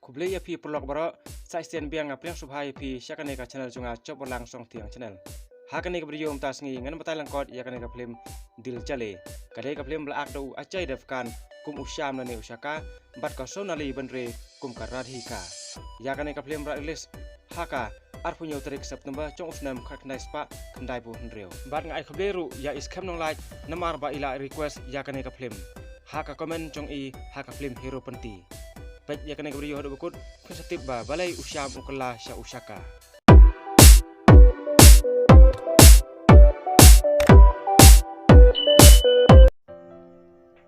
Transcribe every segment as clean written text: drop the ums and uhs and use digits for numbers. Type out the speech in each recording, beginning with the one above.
Kublai ya pi perlok bara sai sten biang apriang subhai pi syakane ka channel junga chop langsung tiang channel. Hakane ka video tas ngi ngan batai langkot ya kane ka film dil chale. Kade ka film blaak do acai defkan kum usyam na ne usaka bat ka sonali benre kum karadhi ka. Ya kane ka film ra release haka arpunyo tarik September chong usnam khatnai spa khandai bu hnreu. Bat ngai khobleru ya is kham nong like namar ba ila request ya kane ka film. Haka komen chong i haka film hero penti. Baik ya kena video hadu bekut konsetip ba balai usyam ukala sya usaka.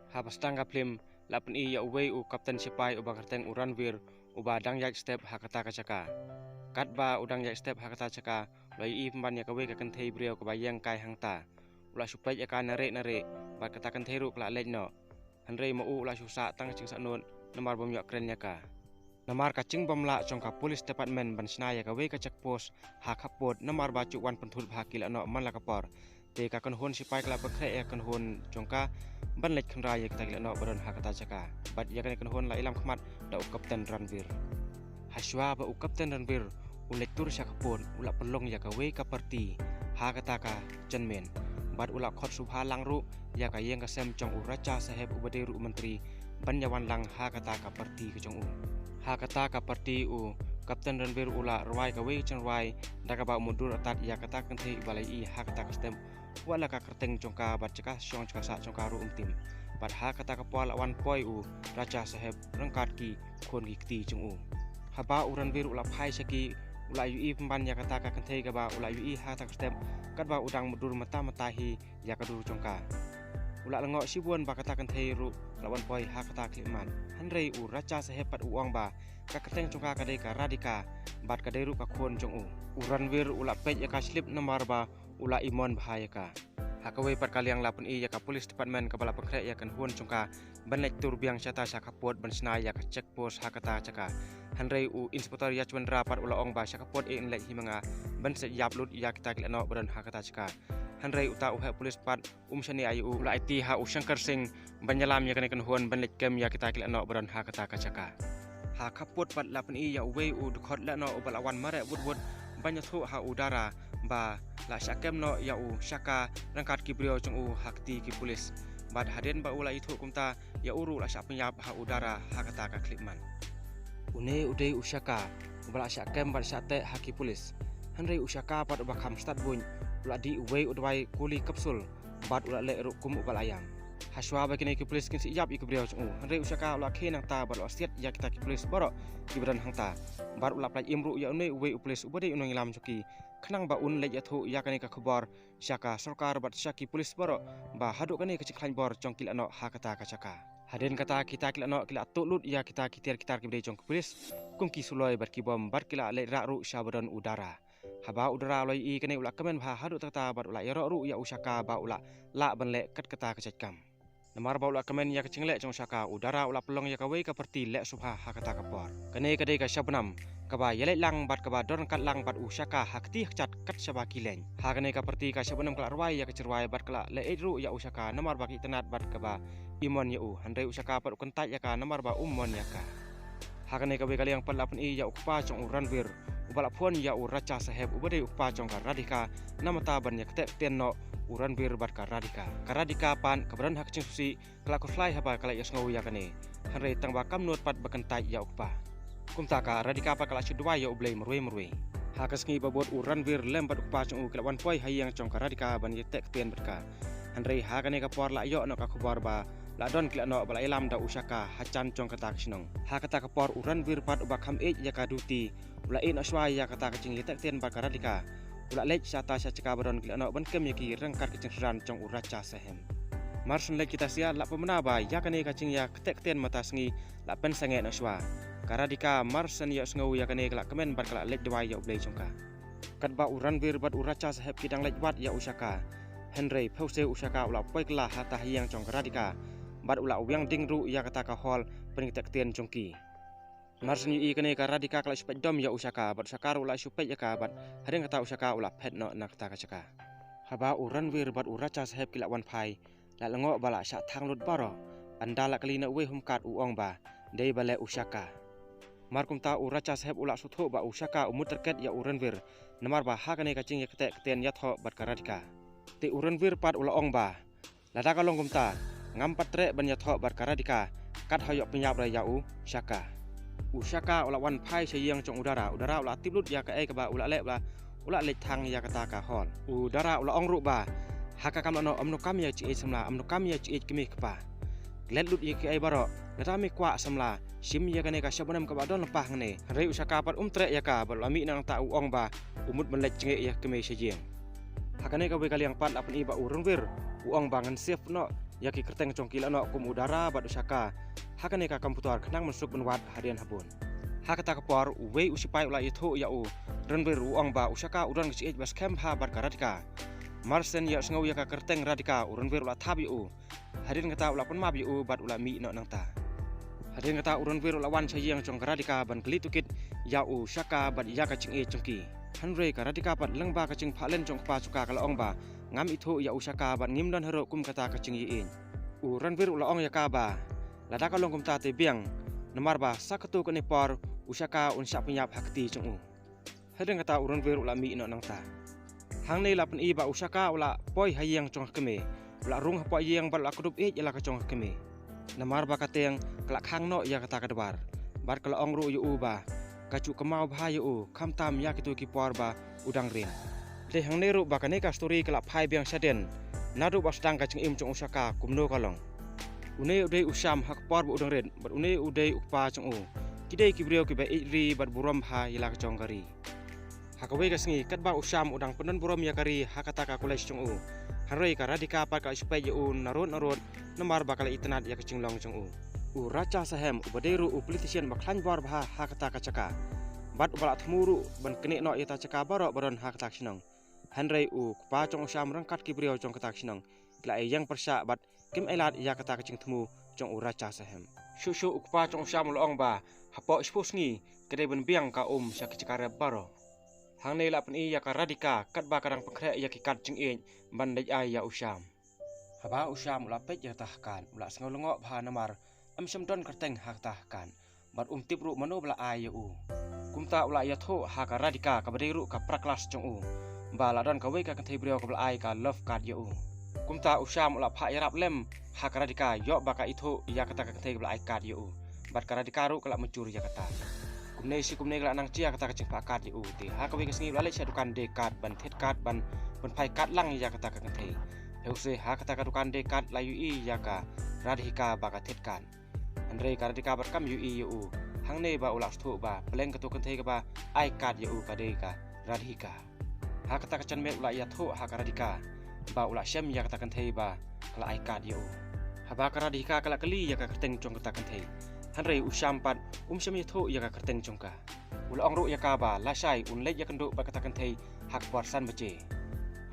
Habas tangga film lapan i ya uwei u kapten sipai u bakarteng u Ranveer u badang yak step hakata kacaka. Kat ba udang yak step hakata caka loi i pemban ya kawe ka kenthei brio ka bayang kai hangta. Ula supai ya ka nare ba kata kenthei ru kla lejno. Hanrei mau ula susa tang cing saknun namar bom yak keren ka. Namar kacing bom la congka polis department ban snaya ka we ka check post ha khapot namar ba cu wan penthut bhakil ano man la kapor. Te ka kan hon sipai kla bakre ya kan hon congka ban lej khan raya ka ano baron ha kata caka. Bat ya kan hon la ilam khmat da kapten Ranveer. Haswa ba kapten Ranveer ulek tur sya kapon ula pelong ya ka we ka parti ha kata ka jenmen. Bat ula khot subha langru ya ka yeng ka sem cong uracha saheb ubaderu menteri banyawan lang ha kata ka parti ke jong u ha kata ka parti u kapten Ranveer ula rwai ka we chang rwai da ka ba mudur atat ya kata kan thei balai i ha kata ka stem wala ka kerteng jongka bat caka syong caka sa jongka ru umtim bat ha kata ka pol wan poi u raja saheb rengkat ki khon ki kti jong u ha ba u Ranveer ula phai saki ula yu i pemban ya kata ka kan thei ka ba ula yu i ha kata ka stem kat ba udang mudur mata matahi ya ka dur jongka ula lengok sibuan ba kata kan thei ru lawan poi ha kata kliman hanrei u raja sehepat uang ba ka keteng congka kadai ka radika bat kadai ru ka khon jong u Ranveer ula pej ya ka slip namar ba ula imon bahaya ka hakawe pat kaliang lapun i ya ka polis department ka bala pengkrek ya kan hon congka banlek tur biang syata sya kapot ban sna ya ka check post ha kata caka hanrei u inspektor ya cuman rapat ula ong ba sya kapot e lek himanga ban se yap lut ya kita kleno baron ha kata caka hanrei uta uhe polis pat shani ayu ula IT ha Shankar Singh banyalam ya kan hon banlek kem ya kita kleno baron ha kata caka ha kapot pat lapun i ya uwe u dkhot leno u balawan mare bud banyak thu ha udara ba la syakem no ya u syaka rangkat ki brio chung u hakti ki polis bad haden ba ula itu kumta ya uru la syak penyap ha udara ha kata ka klikman une udei usyaka bala syakem bad syate haki polis hanrei usyaka pad ba kham stat buny ula di uwe udwai kuli kapsul bad ula le rukum ubal ayam haswa ba kini ki polis kin siap ik brio chung u hanrei usyaka ula khenang ta bad ula siat ya kita ki polis baro ki bran hangta bar ula plaj imru ya une uwe polis ubade unong ilam chuki khnang ba un lej athu ya kani ka khabar syaka sarkar bat syaki polis baro ba haduk kani ka chikhlan bor chongkil ano ha kata ka chaka haden kata kita kila ano kila tulut ya kita kitar ki bde chong polis kumki suloi bat ki bom bat kila le ra ru syabadan udara haba udara loi i kani ula kemen ba haduk tata bat ula yaro ru ya usaka ba ula la ban le kat kata ka chakam namar ba ula kemen ya ka chingle chong syaka udara ula pelong ya ka we ka perti le subha ha kata ka por kani kadai ka syabnam kaba yelek lang bat kaba don kat lang bat usyaka hakti cat kat syaba kileng ha kane ka perti ka syabnam kala rwai ya kecerwai bat kala le edru ya usyaka namar baki tenat bat kaba imon ya u handai usyaka pat kentat ya ka namar ba umon ya ka ha kane ka be kali yang palapun i ya ukpa chong Ranveer ubala phon ya u racha saheb ubade ukpa chong ka radika namata ban ya ketek tenno Ranveer bat ka radika pan kabran hak cing susi kala ko fly haba kala ya sngow ya kane hanrei tang ba kamnot pat bakentai ya ukpa kumtaka radika pa kala chudwa ya ublei merwe hakas ngi babot Ranveer lembat ukpa chung kala wan poi hayang chong ka radika ban ye tek ten berka hanrei ha kane ka por la yo no ka khabar ba la don kila no bala ilam da usaka hacan chong kata sinong ha kata ka por Ranveer pat uba kham e ya ka duti ula in aswa ya kata ka ching ye tek ten ba ka radika ula lej sata sya caka baron kila no ban kem ye ki rangkat kicing ran chong uracha sahem marsun le kita sia la pemena ba ya kane ka ching ya tek ten mata sngi la pen sange no swa karadika marsan ya sngow ya kane kala kemen bat kala lej dwai ya ublei chongka kat ba Ranveer bat uracha saheb kidang lej wat ya usaka henrei phause usaka ula poi kala hata hiang chong karadika bat ula wiang dingru ya kata ka hol pening tek ten chongki marsan yi kane karadika kala spet dom ya usaka bat sakar ula supet ya ka bat hadeng kata usaka ula phet no nak ta ka chaka haba Ranveer bat uracha saheb kila wan phai la lengo bala syak thang lut baro andala kali na we humkat uong ba dei bale usaka Markum ta uracha saheb ulak sutho ba usaka umut terket ya uranvir namar ba hakane kacing ya ketek keten yatho bat karadika te uranvir pat ula ong ba lada kalong kumta ngampat trek ban yatho bat karadika kat hayok penyap ra yau shaka usaka ula wan phai sayang trong udara ula tiblut ya ka ka ba ula lek thang ya kata ka hol udara ula ong ru ba haka kam no amno kam ya chi samla amno kam ya chi kemi kpa let lut ya ka baro Rami kwa samla sim ya kane ka sabonam ka badon lepah ngene rei usaka pat trek ya ka bal ami nang ta uong ba umut melek cenge ya keme sejeng hakane ka we kali yang pat lapan iba urungwir uong bangan safe no ya ki kerteng congkila no kum udara bad usaka hakane ka komputer kenang masuk benwat harian habun hakata ka por we usipai ula itho ya u rungwir uong ba usaka uran ki bas camp ha bar karatka marsen ya sngau ya ka kerteng radika urungwir ula thabi u harian kata ula pun mabi u bad ula mi no nang ta Hadin kata uranwir lawan sayang cong karadika ban kelitukit yau shaka bat ya kacing congki hanre karadika pat lengba kacing phalen cong pa suka kala ong ba ngam itho yau shaka bat ngimdan hero kum kata kacing yin uranwir ula ong ya ka ba lada kalong kum ta te biang namar ba sakatu kene por usaka un syak penyap hakti cong hadin kata uranwir ula mi no nang ta hang nei lapan i ba usaka ula poi hayang cong keme ula rung po yang bal akudup yala kacong keme namar ba kateng kelak hang no ya kata kadbar bar kalau ong ru yu ba kacu kemau bha yu kham tam ya kitu ki por ba udang rin le hang neru ba kane ka story kelak phai biang saden nadu ba sedang kacing im cong usaka kumno kalong une udai usam hak por bu udang rin bar une udai ukpa cong kidai ki brio ki ba ri bar burom ha yala kacong kari hakawe ka sngi kat ba usam udang penon burom ya kari hakata ka kulai cong Haroi ka radika pa ka supaya u narot namar bakal itnat ya kacing long cong racha sahem ubaderu politician baklan bar bah hakata kacaka bat ubalat muru ban kene no ita caka barok baron hakata sinong hanrei pa cong usam rangkat ki brio cong kata sinong kla yang persa bat kim elat ya kata kacing temu cong racha sahem shushu pa cong usam loong ba hapo spusngi kede ben biang ka syakicakare baro hang nei lapan i ya ka radika kat ba kadang pengkrek ya ki kat cing ban dai ai ya usam haba usam ula pet ya tahkan ula sengau lengok bha namar am semdon kerteng hak tahkan bat tip ru mano bla ai ya kumta ula ya tho ha ka radika ka badiru ka praklas cong ba la don ka we ka kanthei brio ka bla ai ka love card ya kumta usam ula pha ya rap lem ha ka radika yo ba ka itho ya kata ka kanthei bla ai card ya bat ka radika ru kala mencur ya kata kumne kala nang cia kata kacing pakat di te ha kawe kesngi lale dukan dekat ban thet kat ban pai kat lang ya kata ka kanthei heuse ha kata ka dukan dekat layu i ya ka radhika ba ka thet kan andre ka radhika bat kam yu i yu hang ne ba ulak stho ba pleng ka to kanthei ka ba ai kat yu ka de ka radhika ha kata ka chan me ulak ya tho ha ka radhika ba ulak syam ya kata kanthei ba kala ai kat yu ha ba ka radhika kala kali ya ka kerteng cong kata kanthei hanrei usam pat syam ya tho ya ka kerteng congka ula ong ru ya ka ba la sai lek ya kendo ba kata kanthei hak warsan bace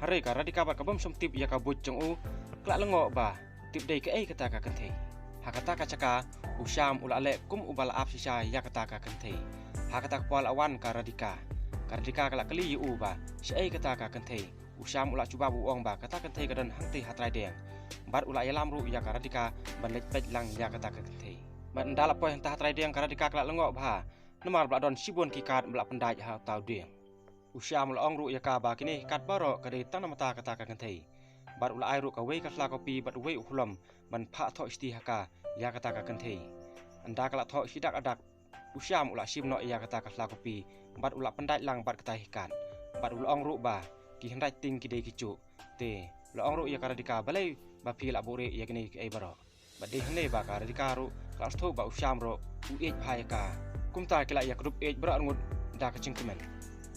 hanrei ka radhika ba ka bom som tip ya ka buj cong kala lengo ba tip dei ka kata ka kanthei hakata ka caka usam ula lek kum ubal ap sisa ya kata ka kanthei hakata pal awan ka radhika kala kali yu ba sai kata ka kanthei usam ula cuba bu ong ba kata kanthei ka dan hangti hatrai deng bar ula ya lam ru ya ka radhika ban lek pet lang ya kata ka kanthei ban dala poy hang hatrai deng ka radhika kala lengo ba namar bla don sibon ki kat bla pendai ha tau deng usam ula ong ru ya ka ba kini kat baro ka de tang mata kata ka kanthei bar ula ai ru ka we ka sla kopi bat we uhlom ban pha tho isti haka ya kata ka kanthei anda kala tho sidak adak usam ula sim no ya kata ka sla kopi bat ula pendai lang bat kata hikan bat ula ong ru ba ki handai ting ki de ki cu te ula ong ru ya ka radhika balai ba phi la bore ya kini ai baro bat de hne ba ka radhika ru kala stho ba usam ro u ej phai ka kumta kala ya grup ej bra ngut da ka cingkemen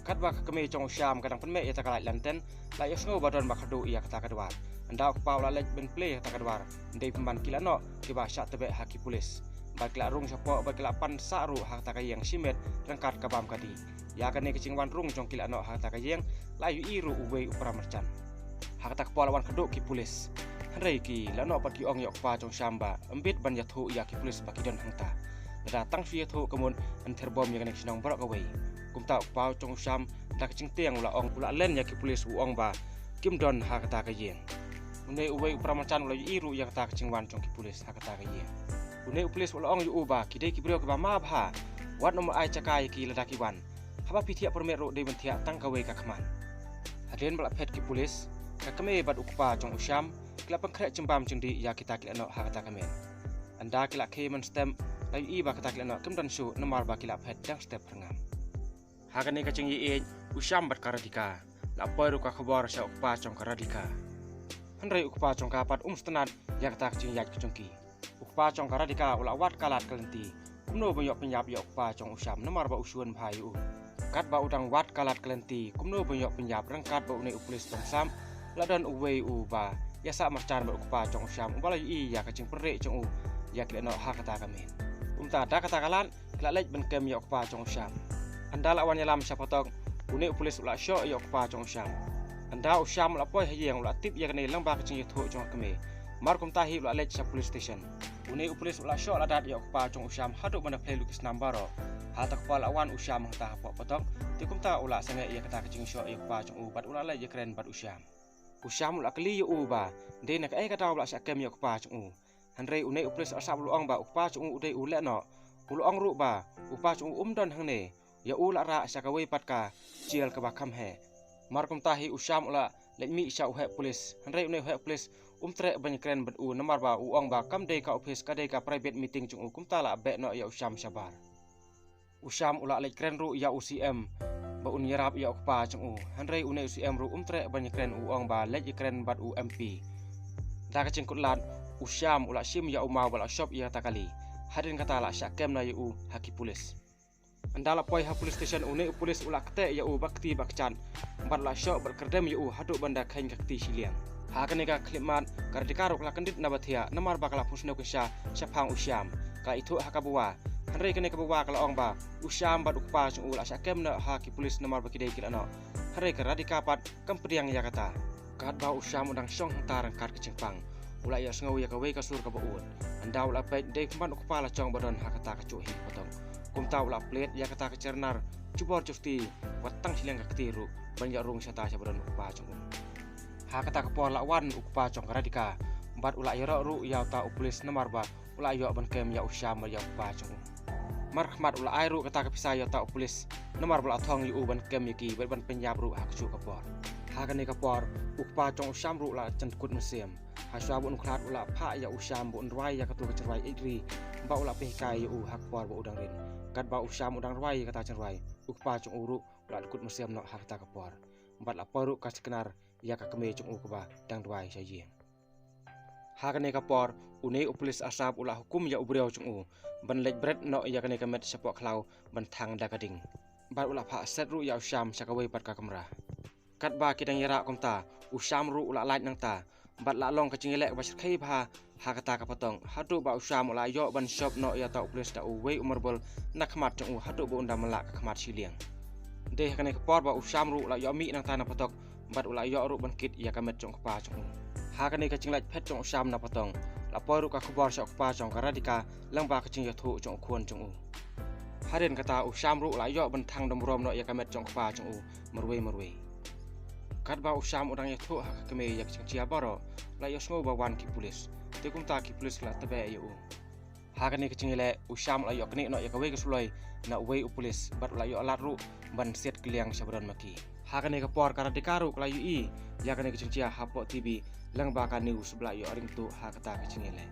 kat ba ka keme cong usam kadang penme ya ta kala lanten la ya sngo badon ba khadu ya kata kadwar anda ko paula lek ben play ta kadwar ndei pemban kila no ki ba sya tebe haki polis ba kila rung sapo ba kila pan saru hak ta yang simet rangkat ka bam kadi ya kan ne kicing wan rung cong kila no hak ta yang layu iru uwe upra mercan hak ta kepala wan khadu ki polis hanrei ki la no pat ki ong yok pa cong samba embit ban ya thu ya ki polis ba ki don hangta datang via thu kemun anter bom yang nek sinong barok away kumta pau cong sam da kicing tiang ula ong ula len ya ki polis ong ba kim don ha kata ka yen une uwe upramachan ula iru ya kata kicing wan cong ki polis ha kata ka yen une polis ula ong yu ba ki de ki brio ka ba ma bha wat nomor ai cakai ki ladaki wan haba pitia permet ro de bentia tangkawe ka kaman hadin balap pet ki polis ka kame bad ukpa jong usyam kila pengkrek jembam cendi ya kita kila no hakata kamen anda kila kemen stem lai i ba kata kila no kemdan su nomor ba kila pet dang step rengam hagane ka cengi e usyam bad karadika la poy ro ka khabar sya ukpa jong karadika hanrei ukpa jong ka pat stenat ya kata cing yat kecungki ukpa jong karadika ula wat kalat kelenti kumno bayok penyap ya ukpa jong usyam nomor ba usuan bhayu kat ba udang wat kalat kelenti kumno bayok penyap rengkat ba une upulis bangsam ladan uwei uba ya sa marcan ba ukpa jong usyam ubala i ya kacing perek jong u ya kila no hakata kamen umta da kata kalan kila lej ben kem ya ukpa jong usyam anda lawan yalam syapotong une upulis ula syo ya ukpa jong usyam anda usyam la poy hayeng ula tip ya kene lang ba kacing yutho jong keme mar kum tahi ula lej sa police station une upulis ula syo la dat ya ukpa jong usyam hadu mana play lukis nambaro hata kepala awan usyam ta potong tikum ta ula sange ya kata kacing syo ya ukpa jong u bat ula lej ya keren bat usyam usyam ula kli yu ba de nak ai kata ula sa kem ya ukpa jong u hanrei une upulis asap luang ba ukpa jong u de ule no uluang ru ba ukpa jong don hangne ya ula ra sa kawe pat ka chiel ka ba kham he mar kum tahi usyam ula lej mi sa uhe polis hanrei une uhe polis tre ban kren bat u nomor ba uang ba kam de ka office ka de ka private meeting jong u kum ta la be no ya usyam sabar usyam ula lej kren ru ya UCM ba un yarap ya ukpa jong u hanrei une UCM ru tre ban kren uang ba lej kren bat u MP da ka cingkut lan usyam ula sim ya umau bala shop ya takali hadin kata la sya kem na yu haki polis andala poi ha police station une polis ula kete ya u bakti bakchan bat la shop berkerdem yu hadu banda khain kakti siliang ha kane ka klimat kardikaruk la kendit nabathia namar bakala pusno kesha syapang usyam ka itu hakabuwa hanrei kane kabuwa kala ong ba usyam bat ukpa jong ula sya kem na haki polis namar bakidei kilano hanrei ka radika pat kampriang ya kata kat ba usyam udang syong tarang kat kecingpang ula ya sngau ya kawe ka sur ka baun anda ula pet de kman ukpa la chong badon hakata ka chuhi potong kum ta ula plate ya kata ka cernar cubor custi watang silang ka ketiru banyak rung sata sa badon ukpa chong hakata ka por la wan ukpa chong radika bat ula ya ru ya ta upulis namar ba ula yo ban kem ya usyam ya ukpa chong marhmat ula airu kata ka pisah ya ta upulis namar bala thong yu ban kem yaki ban penyap ru hak chu ka por hakane ka por ukpa chong usyam ru la cenkut musim haswa bun klat ula pha ya usyam bun rwai ya katu kecrwai idri ba ula pehkai u hak por ba udang rin kat ba usyam udang rwai kata cerwai ukpa chung uru ula kut musim no hak ta ka por bat la poru ka sekenar ya ka keme chung u ka ba dang rwai sa yeng hakane ka por une upulis asap ula hukum ya ubreu chung u ban lej bret no ya kane ka met sapok khlau ban thang da kading bat ula pha set ru ya usyam sakawai pat ka kamra kat ba kidang yara komta usyam ru ula laj nang ta bat la long kacing elek ba serkai ba hakata ka potong hadu ba usyam ula yo ban shop no ya ta upulis da uwe umerbol nakmat jong u hadu ba unda melak ka khamat siliang de hakane ka por ba usyam ru ula yo mi nang ta na potok bat ula yo ru ban kit ya kamet jong pa jong u hakane kacing laj phet jong usyam na potong la por ru ka khabar sa pa jong ka radika lang ba kacing ya thu jong khon jong u haren kata usyam ru ula yo ban thang dom rom no ya kamet jong pa jong u merwe kat ba usyam udang ya thu hak keme ya kacing cia baro la yo sngo ba wan ki polis te kum ta ki polis la tabe yu hakane kacing ele usyam la yo kne no ya kawe ka suloi na uwe polis bat la yo alat ru ban set kliang sabran maki hakane ka por kara dikaru la yu i ya kane kacing cia hapo tv lang ba ka news bla yo ring tu hakata kacing ele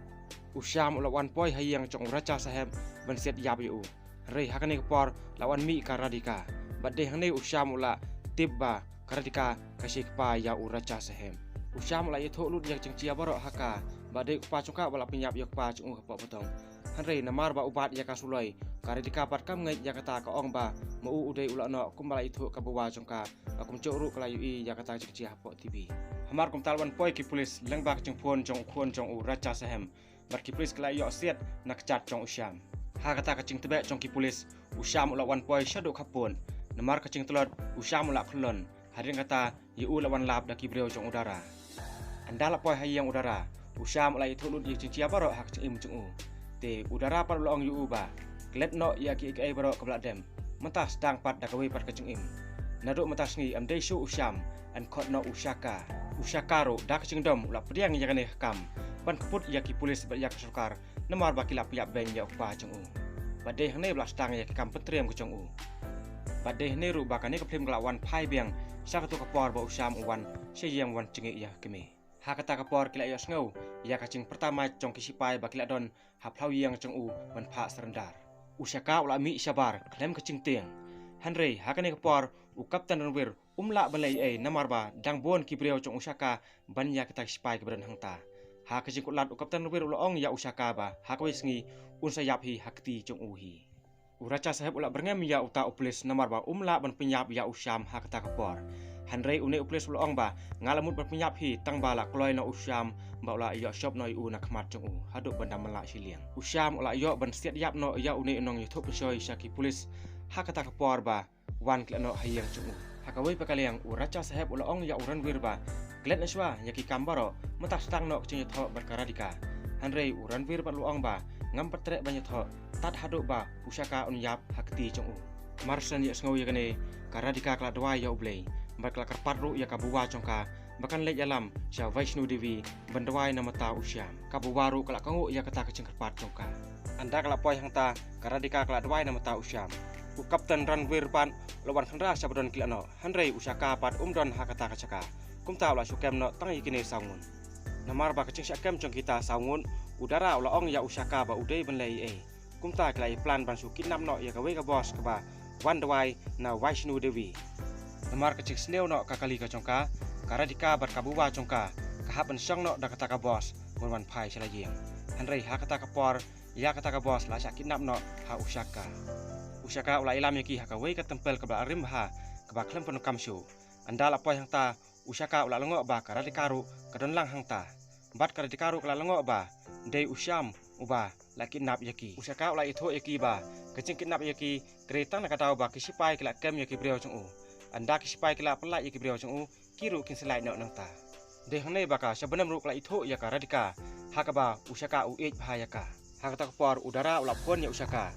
usyam la wan poi hayang chong racha sahem ban set yab yu rei hakane ka por la wan mi ka radika bat de hane usyam la tibba karadika kasih pa ya uracha sahem usyam la yetho lut yak cingcia baro haka bade pa chungka bala penyap yak pa chung ka potong hanrei namar ba ubat ya kasuloi karadika pat kam ngai ya kata ka ong ba mau udai ulano kumbala itu ka bawa chungka akum churu kala yu ya kata cingcia hapo tv hamar kum talwan poi ki polis leng ba chung phon chung khon chung uracha sahem bar ki polis kala yo siat nak chat chung usyam ha kata ka cing tebe chung ki polis usyam ula wan poi shadu khapon namar ka cing telot usyam ula khlon hadin kata yu lawan lap daki breu jong udara andala poi hayang udara usyam lai thulut ye cingcia baro hak cing chung u te udara par long yu ba klet no ya ki ai baro kabla dem mentas dang pat dakawe pat ka cing im naduk mentas ngi am dei su usyam an khot no usyakaro dak cing dom ula priang ya kane kam pan keput ya ki polis ba ya sarkar namar ba kilap yap ben ya pa chung u badeh hne bla stang ya kam petriam ke chong u badeh ne ru bakane ka phim gla wan phai biang sa ka to ka por ba usam wan se yang wan chingi ya keme ha kata ka por kila ya sngo ya ka ching pertama chong kisipai ba kila don ha phlau yang chong u wan pha serendar usaka ula mi sabar klem ka ching tiang hanre ha kane ka por u kapten ranwir umla balai namar ba dang bon ki breu chong usaka ban ya kata kisipai ka bran hangta ha ka ching kulat u kapten ranwir ula ong ya usaka ba ha ka wisngi un sayap hi hakti chong u hi uracha sahib ula berngam ya uta uplis namar ba umla ban penyap ya usam ha kata kapor hanrei une uplis ula ong ba ngalamut ban penyap hi tang bala kloi na usam ba ula ya shop noi u na khmat chung u haduk ban damala siliang usam ula yo ban stiat yap no ya une nong youtube pesoi saki pulis ha kata kapor ba wan kle no hayang chung u hakawai pakaliang uracha sahib ula ong ya uran wir ba klet naswa yaki kambaro matak stang no chung tho berkaradika hanrei uran wir ba lu ong ba ngam petrek banyak tho tat haduk ba usaka unyap hakti chong u marsan ya sngo ya kane karadika kala dwa ya ublei ba kala karpat ru ya kabuwa chongka bakan lek alam sya Vaishnu Devi bandwai namata usyam kabuwaru kala kangu ya kata kecing karpat chongka anda kala poi hangta karadika kala dwai namata usyam u kapten ranwir pan lawan khandra sabdon kilano hanrei usaka pat umdon hakata kacaka kumta ula sukem no tang ikine sangun namar ba kecing syakem chong kita sangun udara ula ong ya usaka ba udai benlei kumta klai plan ban su kinam no ya kawe ka bos ka ba wandwai na Vaishnu Devi namar kecik sneu no kakali ka chongka karadika bar kabuwa chongka kahap ban syang no da kata ka bos wan phai selayeng hanrei ha kata ka por ya kata ka bos la syak kinam no ha usaka ula ilam yaki ha kawe ka tempel ka ba arim ha ka ba klem panu kamsu andal apa yang ta usaka ula lengo ba karadika ru kadon lang hangta bat karadika ru kala lengo ba dei usyam uba la kidnap yaki usaka ula itho yaki ba kecing kidnap yaki kretang na katau ba kisipai kala kem yaki breu chung u anda kisipai kala pelak yaki breu chung u kiru kin selai no nang ta de hangne ba ka sabenam ru kala itho ya ka radika hakaba usaka u ej bahayaka hakata por udara ula pon ya usaka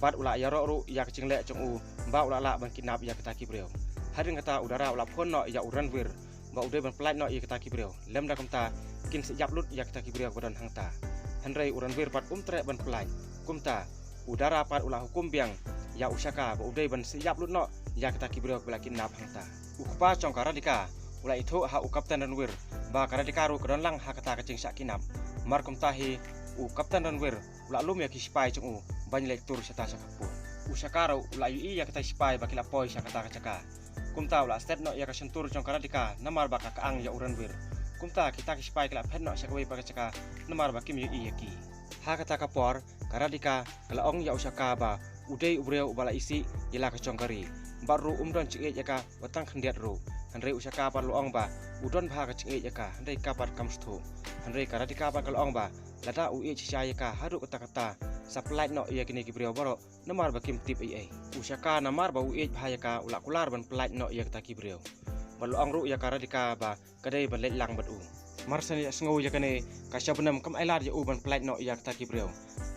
bat ula ya ru ya kecing lek chung u ba ula la ban kidnap ya kata ki breu harin kata udara ula pon no ya uran wir ba udai ban pelak no ya kata ki breu lem da kumta kin sejap lut ya kata ki breu badan hangta hanrei uran wir pat trek ban pelai kumta udara pat ulah hukum biang ya usaka ba udai ban siap lut no ya kita kibreu bela kinap hangta ukpa chong karadika ulah itu ha u kapten ranwir ba karadika ru kedon lang ha kata kecing sak kinap mar kumta hi u kapten ranwir ulah lum ya kispai chung u ban lektur sata sakapun usaka ru ulah yu ya kita spai ba kila poi sak kata kacaka kumta ulah stet no ya kasentur chong karadika namar ba kaang ya uranwir kumta kita kispai kila phen no sakwe ba kacaka namar ba kim yu yaki ha kata kapor karadika kala ong ya usaka ba udai ubreu ubala isi yela ka chongkari baru umdon cik yaka watang khandiat ru hanrei usaka par luong ba udon bha ka cik yaka hanrei kapat kamsthu hanrei karadika par kala ong ba lada u chicha yaka haru kata kata supply no yakini kibreu baro namar ba kim tip usaka namar ba u bha yaka ulak kular ban plait no yak ta kibreu balu ong ru ya karadika ba kadai ban let lang bat u marsan ya sngo yakane kasyabenam kam ailar ya u ban plait no yak ta kibreu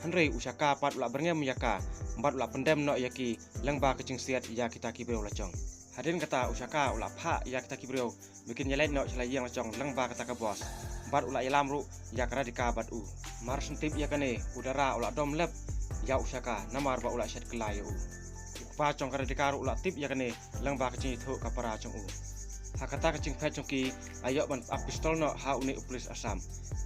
hanrei usaka pat ula berngem yaka bat ula pendem no yaki lengba kecing siat ya kita kibreu lacong hadin kata usaka ula pha ya kita kibreu bikin yelait no selayang lacong lengba kata ka bos bat ula ilam ru ya karadika bat u marsan tip yakane udara ula dom lep ya usaka namar ba ula syat kelai u pa chong karadika ru ula tip yakane lengba kecing itu kapara chong u hakata kecing phet chong ki ayo ban pistol no ha uni uplis asam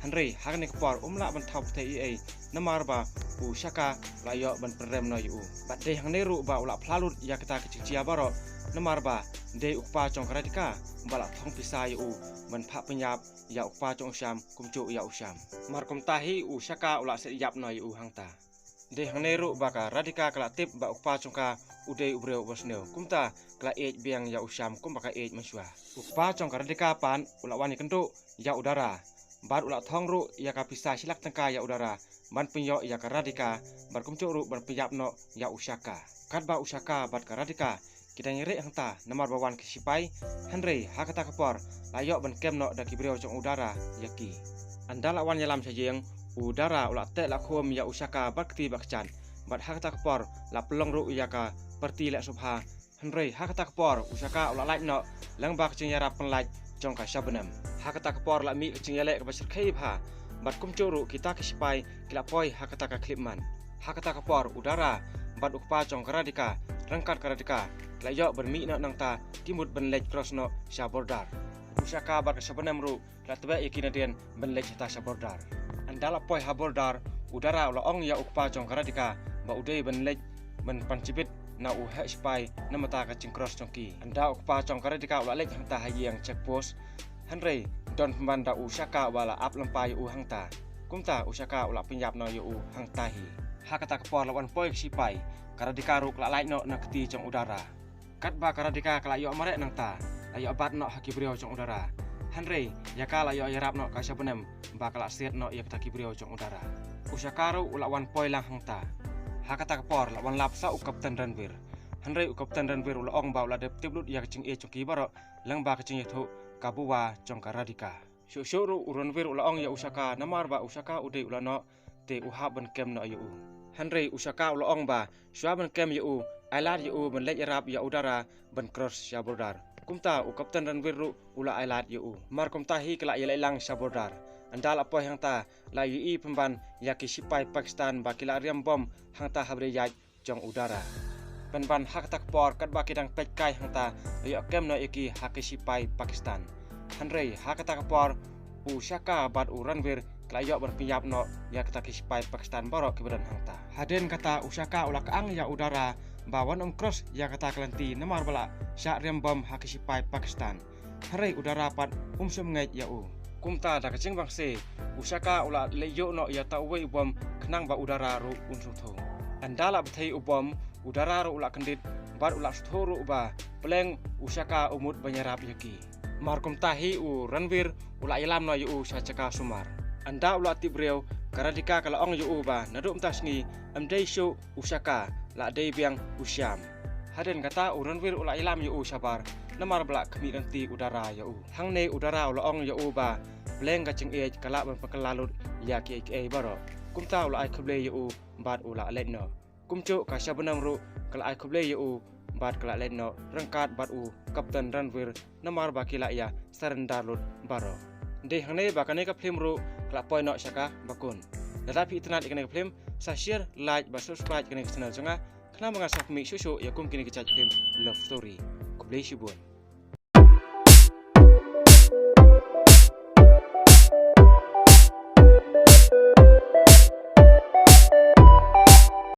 hanrei hakane kepor umla ban thau te namar ba usaka la yo ban perem no yu bat de hang neru ba ula phlalut ya kita kecing cia baro namar ba de ukpa chong karadika bala thong pisa yu ban pha penyap ya ukpa chong syam kumcu ya usam mar kum tahi usaka ula se yap no yu hangta de hang neru ba ka radika kala tip ba ukpa chongka udai ubreu bosneu kumta kala ej biang ya usam kum baka ej maswa ukpa chong karadika pan ula wani kentu ya udara bar ula thong ru ya ka pisa silak tengka ya udara ban penyo ya karadika bar kumcu ru bar peyap no ya usaka kat ba usaka bat karadika kita nyeri hangta namar bawan kisipai hanrei hakata kapor layo ban kem no da kibreu chong udara yaki andala wan yalam sajeng udara ula te la khom ya usaka bakti bakchan bat hakata kapor la pelong ru ya ka perti la subha hanrei hakata kapor usaka ula laik no lang bak ching yara penlaik chong ka sabenam hakata kapor la mi ching yale ka basir khaib ha bat kumcu ru kita kisipai kila poi hakata ka klipman hakata kapor udara bat ukpa chong karadika rangkat karadika layo bermi na nang ta timut benlej crossno shabordar usaka bat sabanam ru latbe yakinadian benlej ta shabordar andala poi habordar udara ula ong ya ukpa chong karadika ba udai benlej ben pancibit na u spai na mata ka cross chongki anda ukpa chong karadika ula lej hangta hayang checkpost hanrei don pembanda usaka wala ap lampai u hangta kumta usaka ula penyap no yu hangta hi hakata kapor lawan poi sipai karadika ruk la lai no na keti chong udara kat ba karadika kala yo marek nang ta ayo bat no hakibrio chong udara hanrei yaka la yo yarap no ka sabenem ba kala set no ya kibrio chong udara usaka ru ula wan poi lang hangta hakata kapor lawan lapsa u kapten Ranvir hanrei u kapten Ranvir ula ong ba ula de tiblut ya kecing e chong ki baro lang ba kecing yethu kabuwa chong karadika syuru Ranvir ula ong ya usaka namar ba usaka ude ula no te uhab ben kem no yu hanrei usaka ula ong ba syua ben kem yu ailat yu ben lej rap ya udara ben cross shabordar kumta u kapten Ranvir ru ula ailat yu mar kumta hi kala ya lang shabordar andal apoy hangta la yu pemban ya ki sipai Pakistan ba kila riam bom hangta habre ya chong udara ban hak tak por kat ba kidang pekkai hangta yo kem no iki hak sipai Pakistan hanrei hak tak por usaka bat Ranvir klayo berpiyap no ya kata sipai Pakistan borok keberan hangta haden kata usaka ula kaang ya udara bawan cross ya kata kelanti namar bala syak riam bom hak sipai Pakistan hanrei udara pat sumngai ya kumta da kecing bangse usaka ula leyo no ya ta uwe bom kenang ba udara ru unsutho andala bethai ubom udara ru ula kendit bar ula suthoru ba pleng usaka umut banyarap yaki markum tahi Ranvir ula ilam no yu sacaka sumar anda ula tibreu karadika kala ong yu ba nadum tasni amdei shu usaka la dei biang usyam haden kata Ranvir ula ilam yu sabar namar belak kemi nanti udara yu hangne udara ula ong yu ba pleng kacing e kala ban pakalalut ya ki baro kumta ula ai kble yu bat ula letno kumcu ka sabenang ru kala ai kble yu bat kala letno rangkat bat kapten Ranvir namar bakila ya sarendar lut baro de hangne bakane ka film ru kala poi no saka bakun tetapi internet ikane ka film sa share like ba subscribe ikane channel jonga kana mga sakmi susu ya kum kini kecaj film love story kublai shibun